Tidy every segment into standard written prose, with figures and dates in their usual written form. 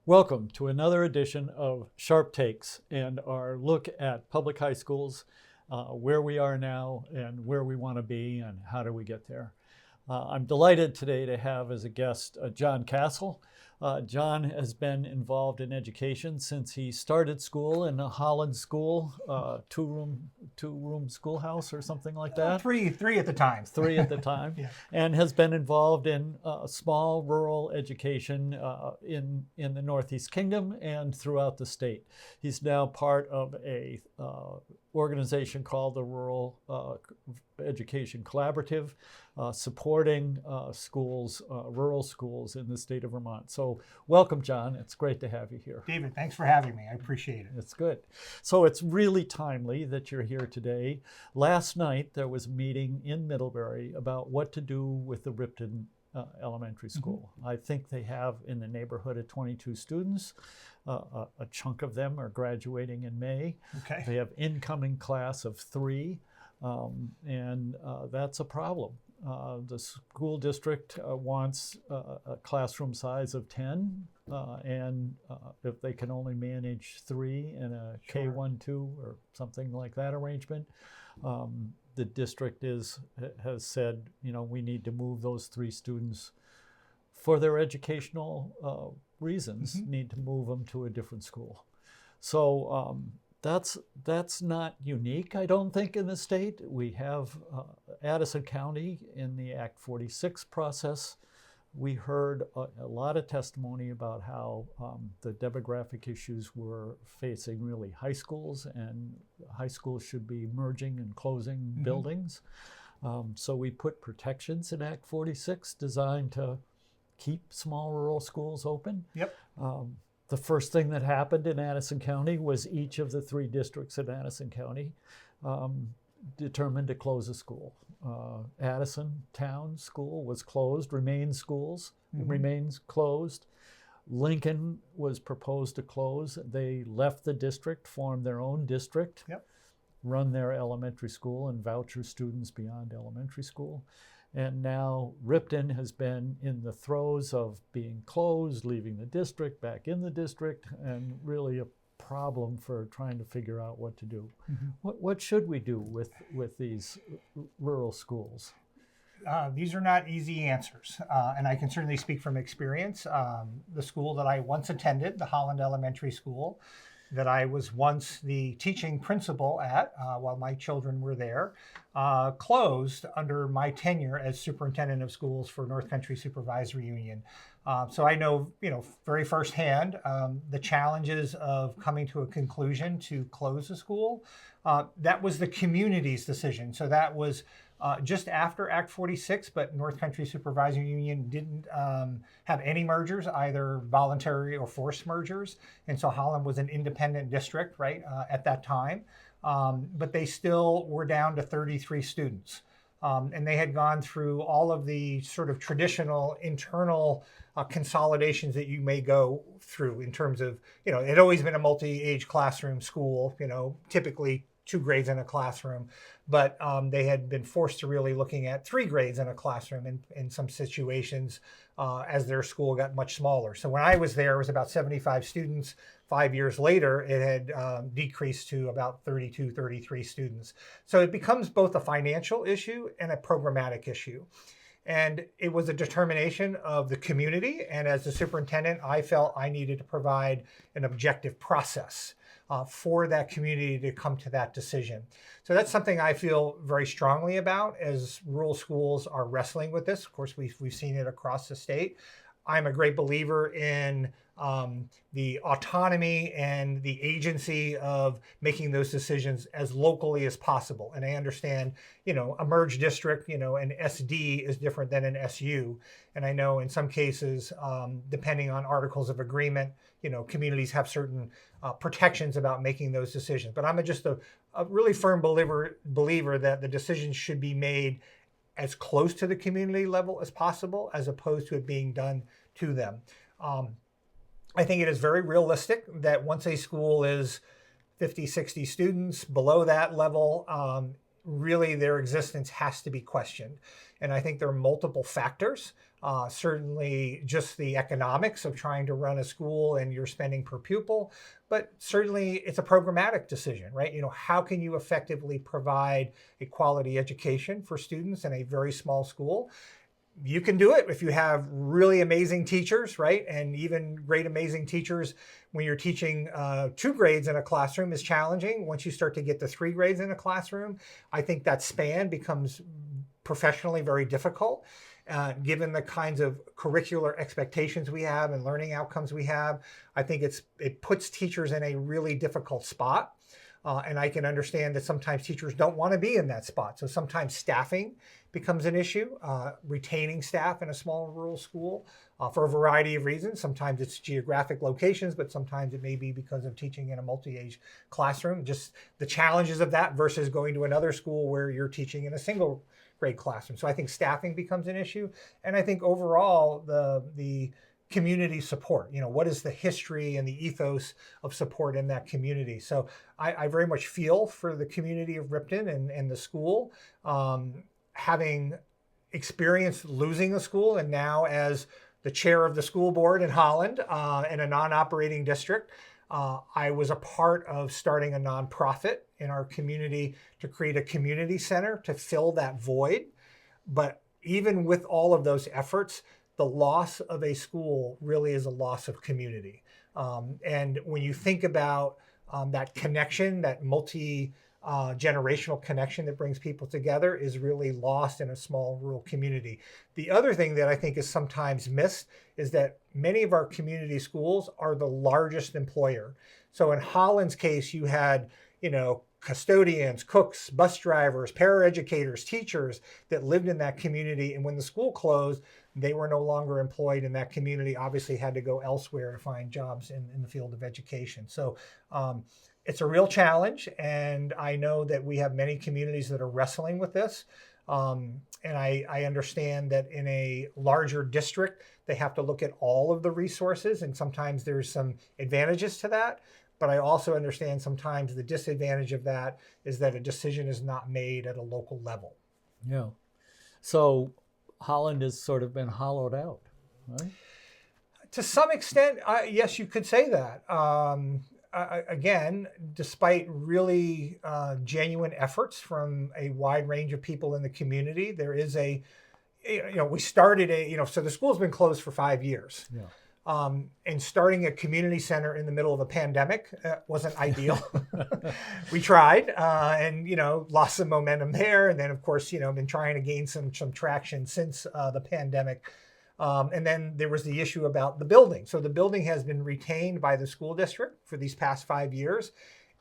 Welcome to another edition of Sharpe Takes and our look at public high schools, where we are now and where we want to be and how do we get there. I'm delighted today to have as a guest John Castle. John has been involved in education since he started school in a Holland school, two-room schoolhouse or something like that. Three at the time. Three at the time, Yeah. And has been involved in small rural education in the Northeast Kingdom and throughout the state. He's now part of a organization called the Rural Education Collaborative, supporting schools, rural schools in the state of Vermont. So welcome, John. It's great to have you here. David, thanks for having me. I appreciate it. It's good. So it's really timely that you're here today. Last night, there was a meeting in Middlebury about what to do with the Ripton Elementary School. Mm-hmm. I think they have in the neighborhood of 22 students. A chunk of them are graduating in May. Okay. They have incoming class of 3, and that's a problem. The school district wants a classroom size of 10, and if they can only manage 3 in a Sure. K1-2 or something like that arrangement, the district has said, we need to move those 3 students for their educational reasons, Mm-hmm. need to move them to a different school. So that's not unique, I don't think, in the state. We have Addison County in the Act 46 process. We heard a lot of testimony about how the demographic issues were facing really high schools, and high schools should be merging and closing mm-hmm. buildings. So we put protections in Act 46 designed to keep small rural schools open. Yep. The first thing that happened in Addison County was each of the 3 districts in Addison County determined to close a school. Addison Town School was closed, remains closed. Lincoln was proposed to close. They left the district, formed their own district, Yep. run their elementary school and voucher students beyond elementary school. And now Ripton has been in the throes of being closed, leaving the district, back in the district, and really a problem for trying to figure out what to do. Mm-hmm. What should we do with these rural schools? These are not easy answers, and I can certainly speak from experience. The school that I once attended, the Holland Elementary School, that I was once the teaching principal at while my children were there, closed under my tenure as superintendent of schools for North Country Supervisory Union. So I know, very firsthand the challenges of coming to a conclusion to close the school. That was the community's decision. So that was just after Act 46, but North Country Supervisory Union didn't have any mergers, either voluntary or forced mergers. And so Holland was an independent district, right, at that time. But they still were down to 33 students. And they had gone through all of the sort of traditional internal consolidations that you may go through in terms of, it had always been a multi-age classroom school, typically 2 grades in a classroom, but they had been forced to really looking at 3 grades in a classroom in some situations as their school got much smaller. So when I was there, it was about 75 students. 5 years later, it had decreased to about 32, 33 students. So it becomes both a financial issue and a programmatic issue. And it was a determination of the community. And as the superintendent, I felt I needed to provide an objective process for that community to come to that decision. So that's something I feel very strongly about as rural schools are wrestling with this. Of course, we've seen it across the state. I'm a great believer in the autonomy and the agency of making those decisions as locally as possible. And I understand, a merged district, an SD is different than an SU. And I know in some cases, depending on articles of agreement, communities have certain protections about making those decisions. But I'm just a really firm believer that the decisions should be made as close to the community level as possible, as opposed to it being done to them. I think it is very realistic that once a school is 50, 60 students below that level, really their existence has to be questioned. And I think there are multiple factors. Certainly just the economics of trying to run a school and your spending per pupil, but certainly it's a programmatic decision, right? How can you effectively provide a quality education for students in a very small school? You can do it if you have really amazing teachers, right? And even great, amazing teachers, when you're teaching 2 grades in a classroom is challenging. Once you start to get to 3 grades in a classroom, I think that span becomes professionally very difficult. Given the kinds of curricular expectations we have and learning outcomes we have, I think it puts teachers in a really difficult spot. And I can understand that sometimes teachers don't want to be in that spot. So sometimes staffing becomes an issue, retaining staff in a small rural school for a variety of reasons. Sometimes it's geographic locations, but sometimes it may be because of teaching in a multi-age classroom. Just the challenges of that versus going to another school where you're teaching in a single grade classroom. So I think staffing becomes an issue. And I think overall, the community support, what is the history and the ethos of support in that community? So I very much feel for the community of Ripton and the school. Having experienced losing the school, and now as the chair of the school board in Holland in a non-operating district, I was a part of starting a nonprofit in our community to create a community center to fill that void. But even with all of those efforts, the loss of a school really is a loss of community. And when you think about that connection, that multi-generational connection that brings people together is really lost in a small rural community. The other thing that I think is sometimes missed is that many of our community schools are the largest employer. So in Holland's case, you had, custodians, cooks, bus drivers, paraeducators, teachers that lived in that community. And when the school closed, they were no longer employed in that community, obviously had to go elsewhere to find jobs in the field of education. So it's a real challenge. And I know that we have many communities that are wrestling with this. And I understand that in a larger district, they have to look at all of the resources. And sometimes there's some advantages to that. But I also understand sometimes the disadvantage of that is that a decision is not made at a local level. Yeah. So Holland has sort of been hollowed out, right? To some extent, yes, you could say that. Again, despite really genuine efforts from a wide range of people in the community, there is we started so the school's been closed for 5 years. Yeah. And starting a community center in the middle of a pandemic wasn't ideal. We tried and, lost some momentum there. And then, of course, been trying to gain some traction since the pandemic. And then there was the issue about the building. So the building has been retained by the school district for these past 5 years.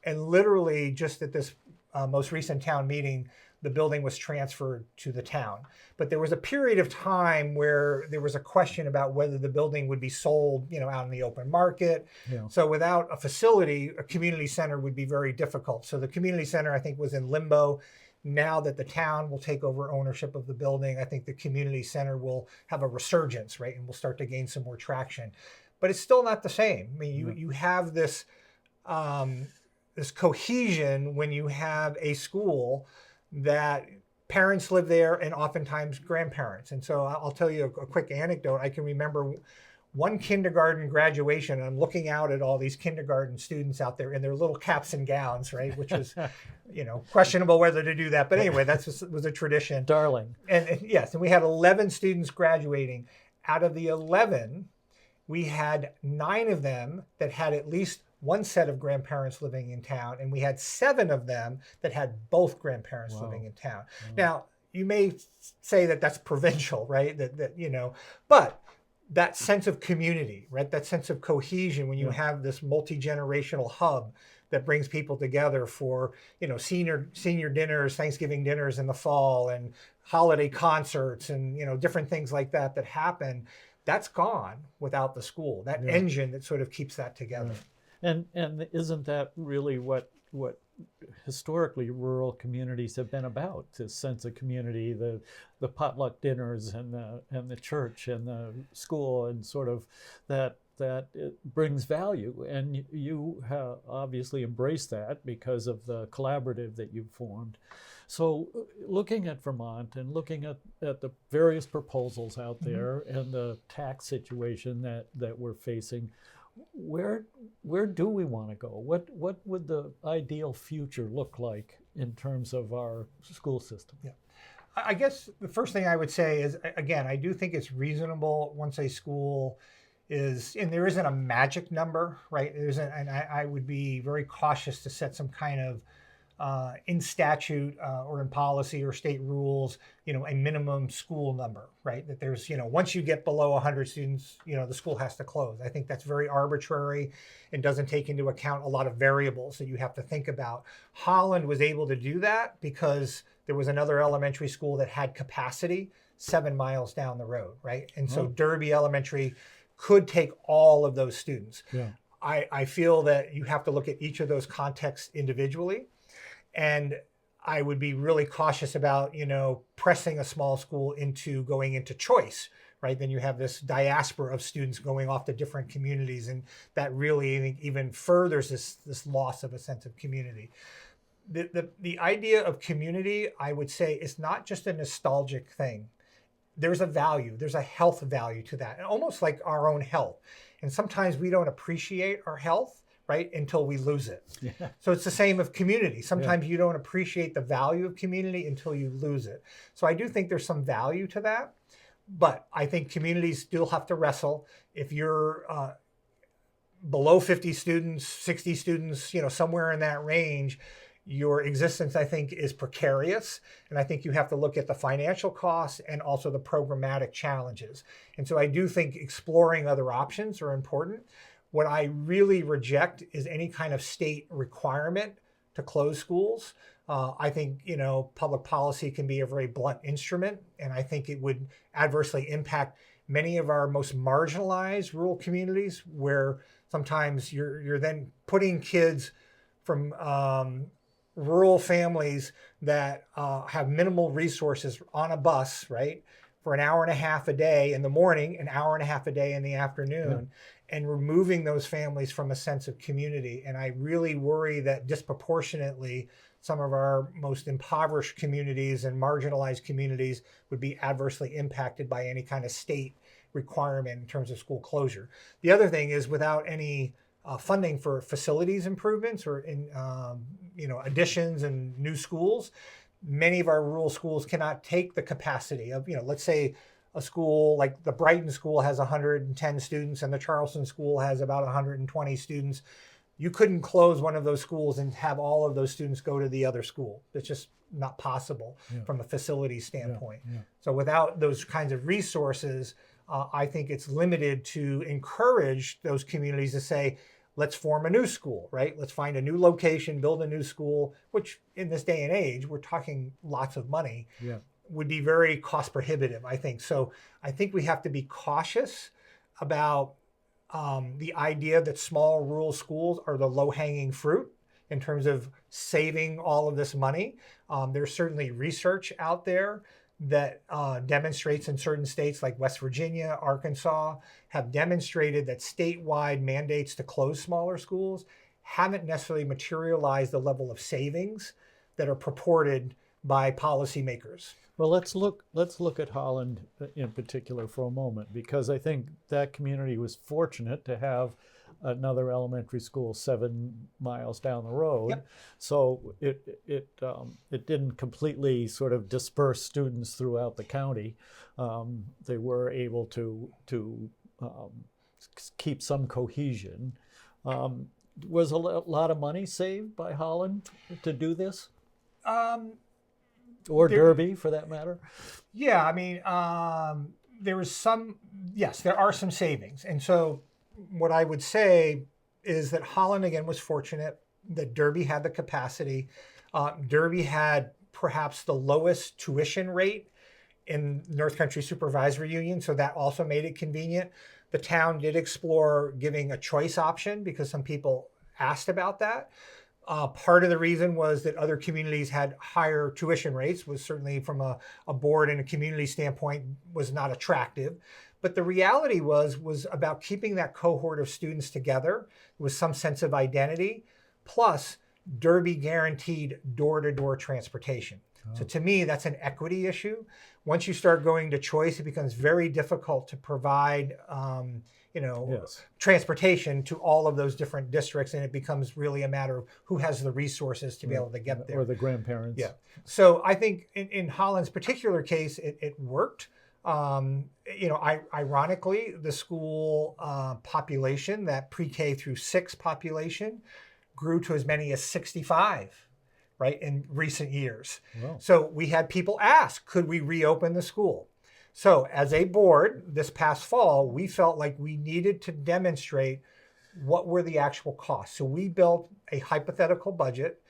And literally just at this most recent town meeting, the building was transferred to the town. But there was a period of time where there was a question about whether the building would be sold, out in the open market. Yeah. So without a facility, a community center would be very difficult. So the community center, I think, was in limbo. Now that the town will take over ownership of the building, I think the community center will have a resurgence, right? And we'll start to gain some more traction. But it's still not the same. I mean, you have this cohesion when you have a school that parents live there and oftentimes grandparents. And so I'll tell you a quick anecdote. I can remember one kindergarten graduation. And I'm looking out at all these kindergarten students out there in their little caps and gowns, right? Which was, questionable whether to do that. But anyway, that was a tradition. Darling. And yes, and we had 11 students graduating. Out of the 11, we had 9 of them that had at least one set of grandparents living in town, and we had 7 of them that had both grandparents living in town. Wow. Now, you may say that that's provincial, right? But that sense of community, right? That sense of cohesion when you have this multi-generational hub that brings people together for, senior dinners, Thanksgiving dinners in the fall, and holiday concerts, and different things like that happen. That's gone without the school. That engine that sort of keeps that together. Right. And isn't that really what historically rural communities have been about? This sense of community, the potluck dinners and the church and the school, and sort of that it brings value. And you have obviously embraced that because of the collaborative that you've formed. So, looking at Vermont and looking at the various proposals out there and the tax situation that we're facing, where do we want to go? What would the ideal future look like in terms of our school system? Yeah. I guess the first thing I would say is, again, I do think it's reasonable once a school is, and there isn't a magic number, right? There isn't, and I would be very cautious to set some kind of in statute or in policy or state rules, a minimum school number, right? That there's, once you get below 100 students, the school has to close. I think that's very arbitrary and doesn't take into account a lot of variables that you have to think about. Holland was able to do that because there was another elementary school that had capacity 7 miles down the road, right? And so Derby Elementary could take all of those students. Yeah. I feel that you have to look at each of those contexts individually. And I would be really cautious about, pressing a small school into going into choice, right? Then you have this diaspora of students going off to different communities. And that really, I think, even furthers this loss of a sense of community. The idea of community, I would say, is not just a nostalgic thing. There's a value, there's a health value to that, and almost like our own health. And sometimes we don't appreciate our health, right, until we lose it. Yeah. So it's the same of community. Sometimes you don't appreciate the value of community until you lose it. So I do think there's some value to that, but I think communities still have to wrestle. If you're below 50 students, 60 students, somewhere in that range, your existence, I think, is precarious. And I think you have to look at the financial costs and also the programmatic challenges. And so I do think exploring other options are important. What I really reject is any kind of state requirement to close schools. I think, public policy can be a very blunt instrument, and I think it would adversely impact many of our most marginalized rural communities, where sometimes you're then putting kids from rural families that have minimal resources on a bus, right, for an hour and a half a day in the morning, an hour and a half a day in the afternoon, and removing those families from a sense of community. And I really worry that disproportionately some of our most impoverished communities and marginalized communities would be adversely impacted by any kind of state requirement in terms of school closure. The other thing is, without any funding for facilities improvements or in additions and new schools, many of our rural schools cannot take the capacity of, let's say a school like the Brighton School has 110 students and the Charleston School has about 120 students. You couldn't close one of those schools and have all of those students go to the other school. It's just not possible from a facility standpoint. So without those kinds of resources, I think it's limited to encourage those communities to say, let's form a new school, right? Let's find a new location, build a new school, which in this day and age, we're talking lots of money, would be very cost prohibitive, I think. So I think we have to be cautious about the idea that small rural schools are the low-hanging fruit in terms of saving all of this money. There's certainly research out there that demonstrates in certain states like West Virginia, Arkansas, have demonstrated that statewide mandates to close smaller schools haven't necessarily materialized the level of savings that are purported by policymakers. Well, let's look at Holland in particular for a moment, because I think that community was fortunate to have another elementary school 7 miles down the road. So it didn't completely sort of disperse students throughout the county. They were able to keep some cohesion. Was a lot of money saved by Holland to do this? Or Derby, for that matter? Yeah, I mean, there was some, yes, there are some savings. And so what I would say is that Holland, again, was fortunate that Derby had the capacity. Derby had perhaps the lowest tuition rate in North Country Supervisory Union, so that also made it convenient. The town did explore giving a choice option because some people asked about that. Part of the reason was that other communities had higher tuition rates, was certainly from a board and a community standpoint was not attractive. But the reality was about keeping that cohort of students together with some sense of identity, plus Derby guaranteed door-to-door transportation. So to me, that's an equity issue. Once you start going to choice, it becomes very difficult to provide, Yes. transportation to all of those different districts, and it becomes really a matter of who has the resources to be able to get there. Or the grandparents. Yeah. So I think in Holland's particular case, it worked. Ironically, the school population, that pre-K through 6 population, grew to as many as 65, right, in recent years. Wow. So we had people ask, could we reopen the school? So as a board, this past fall, we felt like we needed to demonstrate what were the actual costs. So we built a hypothetical budget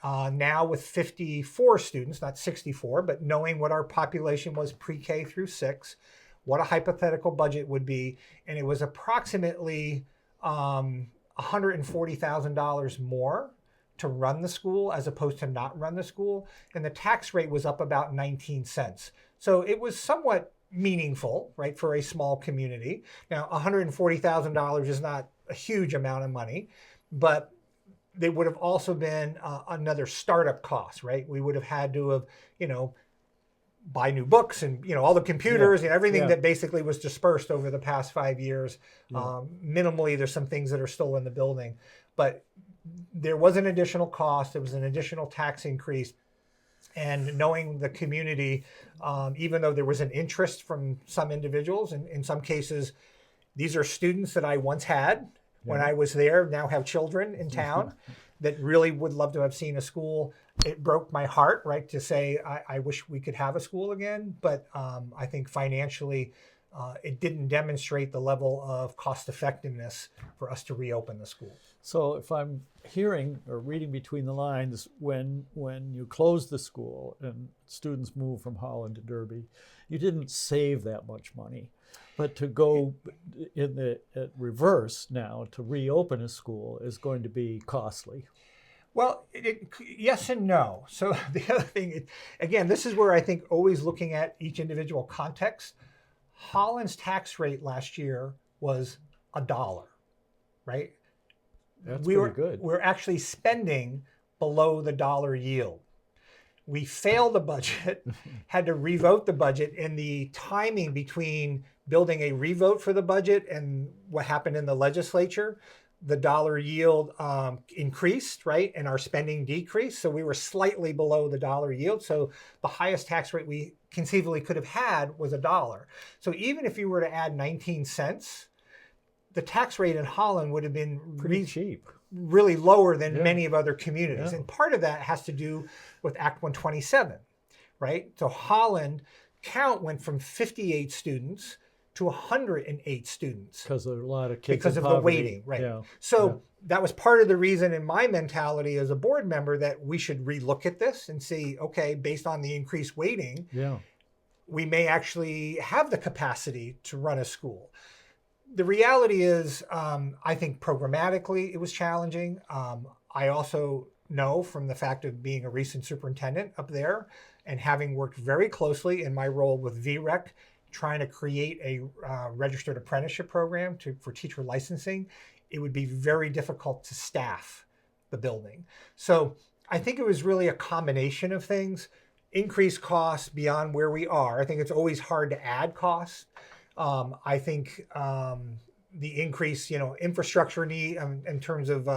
now with 54 students, not 64, but knowing what our population was pre-K through 6, what a hypothetical budget would be. And it was approximately $140,000 more to run the school as opposed to not run the school. And the tax rate was up about 19 cents. So it was somewhat meaningful, right, for a small community. Now, $140,000 is not a huge amount of money, but they would have also been another startup cost, right? We would have had to have, buy new books and, all the computers and everything that basically was dispersed over the past 5 years. Minimally, there's some things that are still in the building, but there was an additional cost. There was an additional tax increase. And knowing the community, even though there was an interest from some individuals, and in some cases, these are students that I once had when I was there, now have children in town that really would love to have seen a school. It broke my heart, right, to say, I wish we could have a school again. But I think financially, it didn't demonstrate the level of cost effectiveness for us to reopen the school. So if I'm hearing or reading between the lines, when you closed the school and students moved from Holland to Derby, you didn't save that much money. But to go in the reverse now, to reopen a school is going to be costly. Well, yes and no. So the other thing, again, this is where I think always looking at each individual context. Holland's tax rate last year was $1, right? That's pretty good. We're actually spending below the dollar yield. We failed the budget, had to revote the budget, and the timing between building a revote for the budget and what happened in the legislature, the dollar yield increased, right? And our spending decreased. So we were slightly below the dollar yield. So the highest tax rate we conceivably could have had was $1. So even if you were to add 19 cents, the tax rate in Holland would have been Pretty cheap. really lower than many of other communities. And part of that has to do with Act 127, right? So Holland count went from 58 students to 108 students. Because of a lot of kids because in of the poverty. weighting, right? Yeah. So that was part of the reason in my mentality as a board member that we should relook at this and see, okay, based on the increased weighting, we may actually have the capacity to run a school. The reality is, I think programmatically it was challenging. I also know from the fact of being a recent superintendent up there and having worked very closely in my role with VREC, trying to create a registered apprenticeship program for teacher licensing, it would be very difficult to staff the building. So I think it was really a combination of things, increased costs beyond where we are. I think it's always hard to add costs. I think the increase, infrastructure need in terms of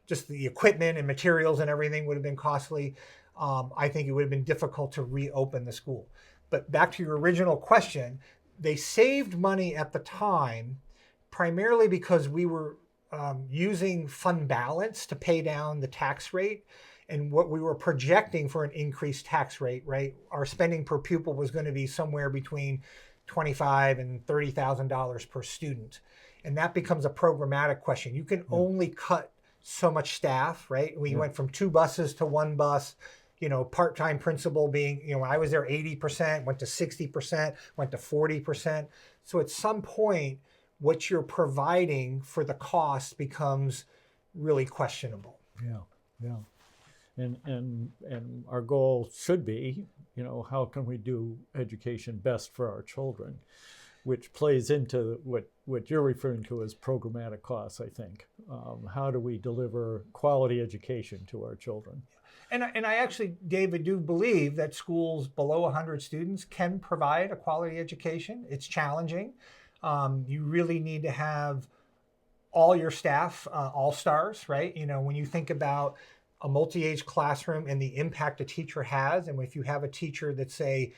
just the equipment and materials and everything would have been costly. I think it would have been difficult to reopen the school. But back to your original question, they saved money at the time primarily because we were using fund balance to pay down the tax rate. And what we were projecting for an increased tax rate, right? Our spending per pupil was going to be somewhere between $25,000 and $30,000 per student. And that becomes a programmatic question. You can only cut so much staff, right? We went from 2 buses to 1 bus, part-time principal being, when I was there 80%, went to 60%, went to 40%. So at some point, what you're providing for the cost becomes really questionable. Yeah. And our goal should be, how can we do education best for our children, which plays into what you're referring to as programmatic costs, I think. How do we deliver quality education to our children? And I actually, David, do believe that schools below 100 students can provide a quality education. It's challenging. You really need to have all your staff all stars, right? You know, when you think about a multi-age classroom and the impact a teacher has, and if you have a teacher that's, say,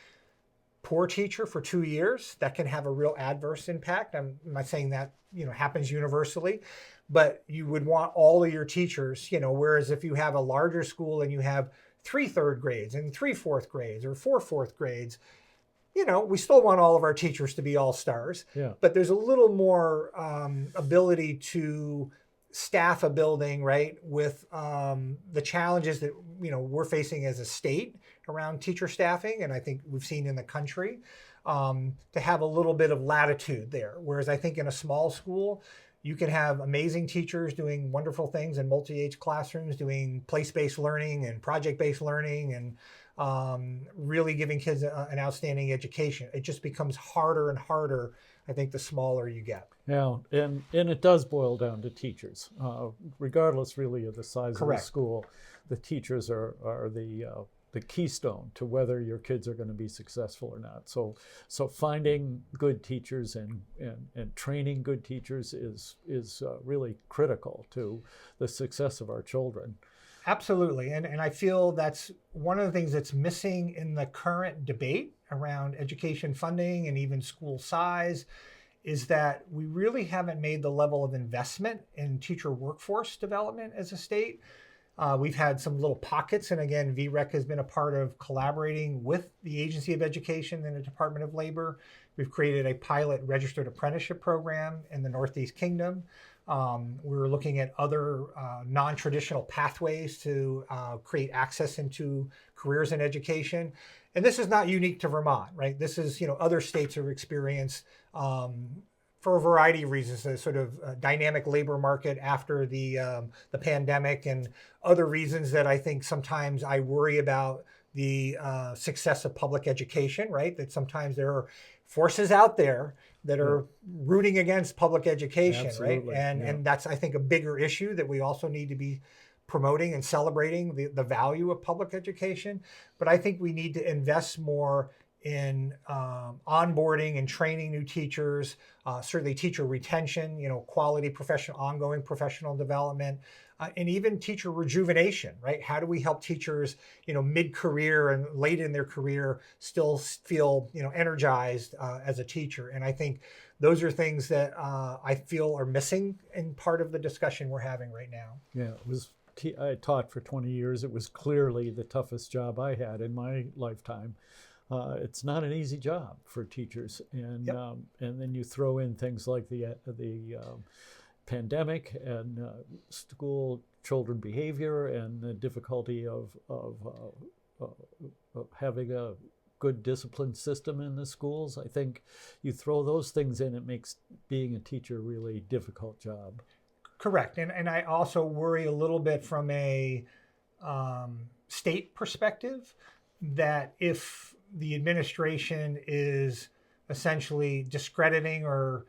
poor teacher for 2 years, that can have a real adverse impact. I'm not saying that, you know, happens universally, but you would want all of your teachers, you know, whereas if you have a larger school and you have 3 third grades and 3 fourth grades or 4 fourth grades, you know, we still want all of our teachers to be all stars, Yeah. but there's a little more ability to staff a building, right, with the challenges that, you know, we're facing as a state around teacher staffing, and I think we've seen in the country, to have a little bit of latitude there. Whereas I think in a small school, you can have amazing teachers doing wonderful things in multi-age classrooms, doing place-based learning and project-based learning, and really giving kids an outstanding education. It just becomes harder and harder, I think, the smaller you get. Yeah, and it does boil down to teachers, regardless really of the size Correct. of the school. The teachers are the keystone to whether your kids are going to be successful or not. So finding good teachers and training good teachers is really critical to the success of our children. Absolutely. And I feel that's one of the things that's missing in the current debate around education funding and even school size, is that we really haven't made the level of investment in teacher workforce development as a state. We've had some little pockets, and again, VREC has been a part of collaborating with the Agency of Education and the Department of Labor. We've created a pilot registered apprenticeship program in the Northeast Kingdom. We're looking at other non-traditional pathways to create access into careers in education. And this is not unique to Vermont, right? This is, you know, other states have experienced for a variety of reasons, a sort of dynamic labor market after the pandemic, and other reasons that I think sometimes I worry about the success of public education, right? That sometimes there are forces out there that are rooting against public education, Absolutely. right? And that's, I think, a bigger issue that we also need to be promoting and celebrating the value of public education. But I think we need to invest more in onboarding and training new teachers, certainly teacher retention, you know, quality professional, ongoing professional development, and even teacher rejuvenation, right? How do we help teachers, you know, mid-career and late in their career still feel, you know, energized as a teacher? And I think those are things that I feel are missing in part of the discussion we're having right now. Yeah, I taught for 20 years. It was clearly the toughest job I had in my lifetime. It's not an easy job for teachers, and then you throw in things like the pandemic and school children behavior and the difficulty of having a good discipline system in the schools. I think you throw those things in, it makes being a teacher a really difficult job. Correct, and I also worry a little bit from a state perspective that if the administration is essentially discrediting or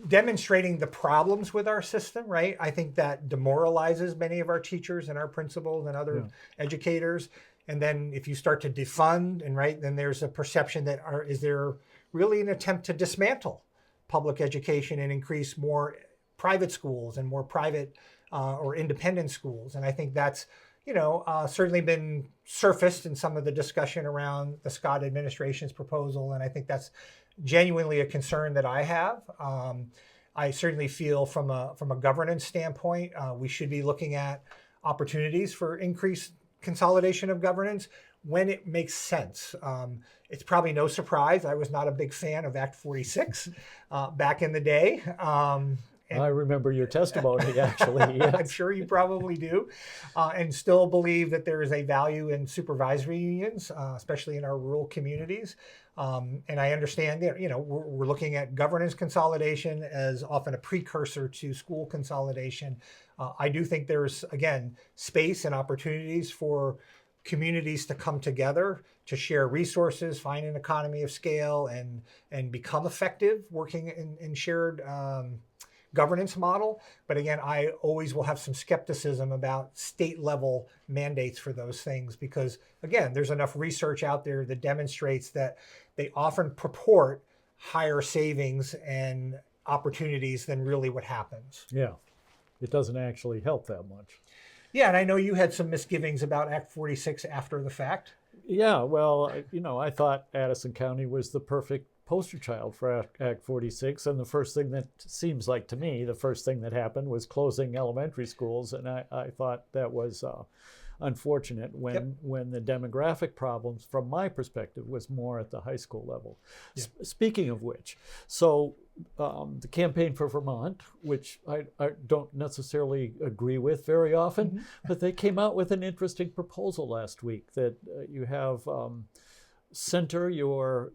demonstrating the problems with our system, right? I think that demoralizes many of our teachers and our principals and other educators. And then if you start to defund, and right, then there's a perception that is there really an attempt to dismantle public education and increase more private schools and more private or independent schools? And I think that's, you know, certainly been surfaced in some of the discussion around the Scott administration's proposal. And I think that's genuinely a concern that I have. I certainly feel from a governance standpoint, we should be looking at opportunities for increased consolidation of governance when it makes sense. It's probably no surprise I was not a big fan of Act 46 back in the day. I remember your testimony, actually. Yes. I'm sure you probably do, and still believe that there is a value in supervisory unions, especially in our rural communities. And I understand that, you know, we're looking at governance consolidation as often a precursor to school consolidation. I do think there's, again, space and opportunities for communities to come together, to share resources, find an economy of scale, and become effective working in shared governance model. But again, I always will have some skepticism about state level mandates for those things because, again, there's enough research out there that demonstrates that they often purport higher savings and opportunities than really what happens. Yeah, it doesn't actually help that much. Yeah, and I know you had some misgivings about Act 46 after the fact. Yeah, well, I thought Addison County was the perfect poster child for Act 46, and the first thing that seems like to me, the first thing that happened was closing elementary schools, and I thought that was unfortunate when the demographic problems, from my perspective, was more at the high school level. Yeah. Speaking of which, so the Campaign for Vermont, which I don't necessarily agree with very often, but they came out with an interesting proposal last week that you have center your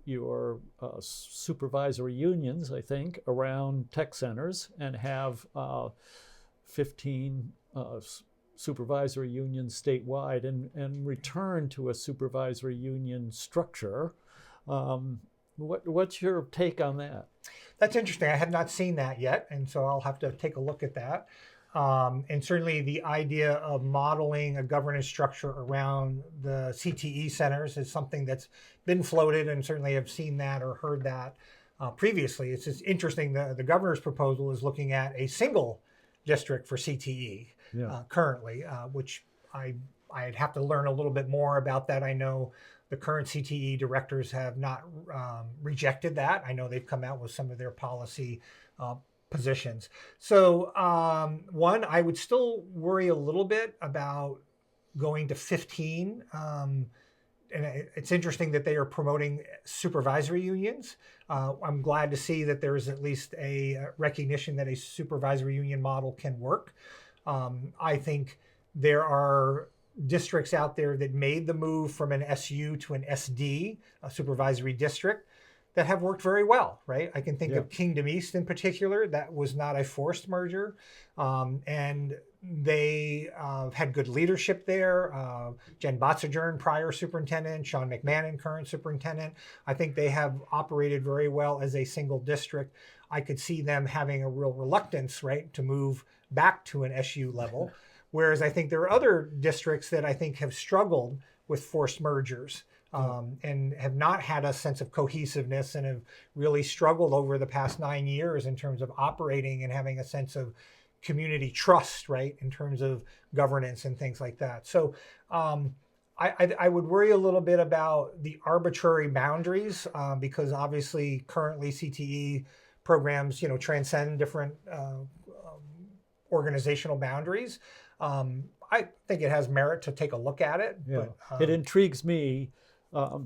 supervisory unions, I think, around tech centers and have 15 supervisory unions statewide and return to a supervisory union structure. What's your take on that? That's interesting. I have not seen that yet, and so I'll have to take a look at that. And certainly the idea of modeling a governance structure around the CTE centers is something that's been floated, and certainly have seen that or heard that previously. It's just interesting. The governor's proposal is looking at a single district for CTE currently, which I'd have to learn a little bit more about that. I know the current CTE directors have not rejected that. I know they've come out with some of their policy positions. So one, I would still worry a little bit about going to 15. And it's interesting that they are promoting supervisory unions. I'm glad to see that there is at least a recognition that a supervisory union model can work. I think there are districts out there that made the move from an SU to an SD, a supervisory district, that have worked very well, right? I can think of Kingdom East in particular. That was not a forced merger. And they had good leadership there. Jen Botzadjern, prior superintendent, Sean McMahon, current superintendent. I think they have operated very well as a single district. I could see them having a real reluctance, right, to move back to an SU level. Whereas I think there are other districts that I think have struggled with forced mergers. And have not had a sense of cohesiveness and have really struggled over the past 9 years in terms of operating and having a sense of community trust, right, in terms of governance and things like that. So I would worry a little bit about the arbitrary boundaries because obviously currently CTE programs, transcend different organizational boundaries. I think it has merit to take a look at it. Yeah. But, it intrigues me.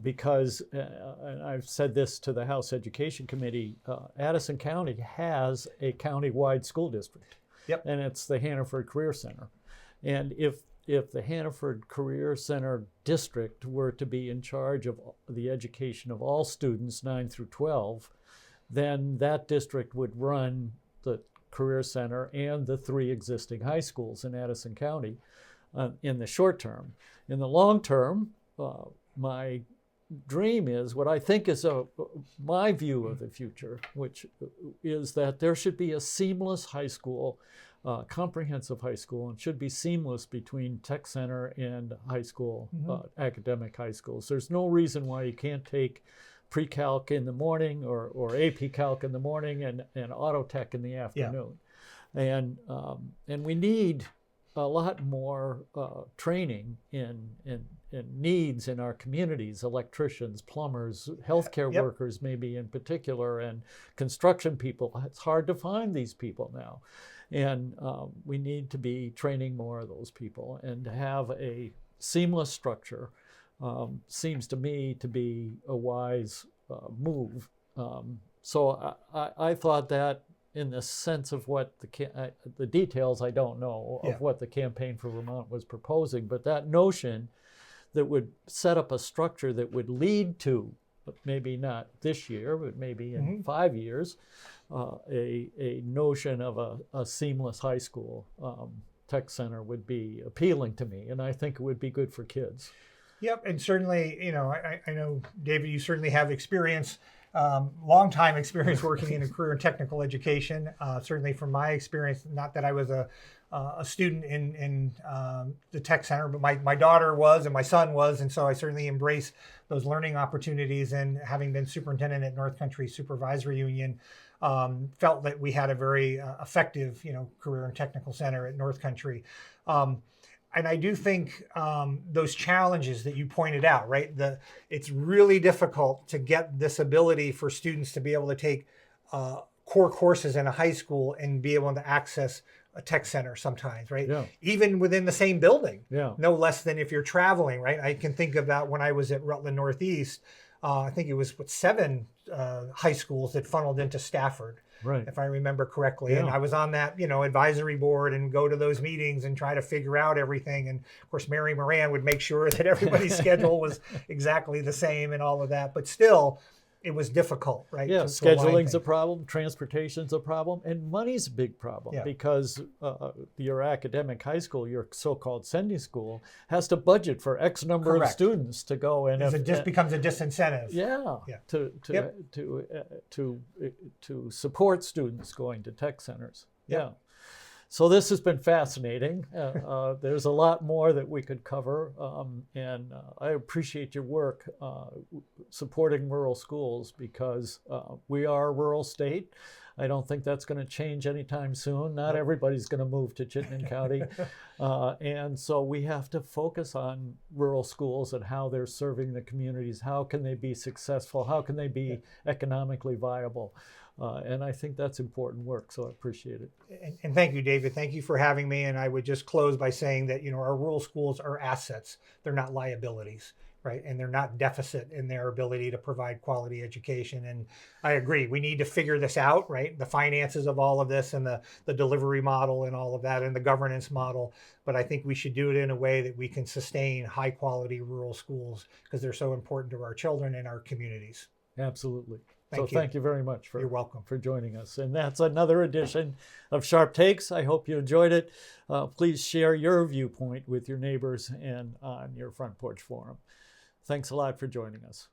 Because, and I've said this to the House Education Committee, Addison County has a county-wide school district. Yep. And it's the Hannaford Career Center. And if the Hannaford Career Center district were to be in charge of the education of all students 9 through 12, then that district would run the Career Center and the 3 existing high schools in Addison County in the short term. In the long term, my dream is what I think is my view of the future, which is that there should be a seamless high school, comprehensive high school, and should be seamless between tech center and high school, academic high schools. There's no reason why you can't take pre-calc in the morning or AP Calc in the morning and auto tech in the afternoon. And we need a lot more training in needs in our communities, electricians, plumbers, healthcare workers maybe in particular, and construction people. It's hard to find these people now. And we need to be training more of those people, and to have a seamless structure seems to me to be a wise move. So I thought that, in the sense of what the details I don't know of what the Campaign for Vermont was proposing, but that notion that would set up a structure that would lead to, maybe not this year, but maybe in 5 years, a notion of a seamless high school tech center would be appealing to me, and I think it would be good for kids. Yep, and certainly, I know, David, you certainly have experience long time experience working in a career and technical education. Certainly from my experience, not that I was a student in the tech center, but my daughter was and my son was, and so I certainly embrace those learning opportunities. And having been superintendent at North Country Supervisory Union, felt that we had a very effective, career and technical center at North Country. And I do think those challenges that you pointed out, right? It's really difficult to get this ability for students to be able to take core courses in a high school and be able to access a tech center sometimes, right? Yeah. Even within the same building, Yeah. no less than if you're traveling, right? I can think about when I was at Rutland Northeast, I think it was 7 high schools that funneled into Stafford, Right. if I remember correctly. And Yeah. I was on that, advisory board and go to those meetings and try to figure out everything. And of course, Mary Moran would make sure that everybody's schedule was exactly the same and all of that. But still, it was difficult, right? Yeah, to align scheduling's a things. problem, transportation's a problem, and money's a big problem Yeah. because your academic high school, your so-called sending school, has to budget for X number of Correct. students to go and It just becomes a disincentive. yeah, Yeah. to to support students going to tech centers. Yep. Yeah. So this has been fascinating. There's a lot more that we could cover, and I appreciate your work supporting rural schools because we are a rural state. I don't think that's going to change anytime soon. Not everybody's going to move to Chittenden County. And so we have to focus on rural schools and how they're serving the communities. How can they be successful? How can they be economically viable? And I think that's important work, so I appreciate it. And thank you, David. Thank you for having me. And I would just close by saying that, our rural schools are assets. They're not liabilities, right? And they're not deficit in their ability to provide quality education. And I agree, we need to figure this out, right? The finances of all of this and the delivery model and all of that and the governance model. But I think we should do it in a way that we can sustain high quality rural schools because they're so important to our children and our communities. Absolutely. Thank So you. thank you very much You're welcome. for joining us. And that's another edition of Sharpe Takes. I hope you enjoyed it. Please share your viewpoint with your neighbors and on your Front Porch Forum. Thanks a lot for joining us.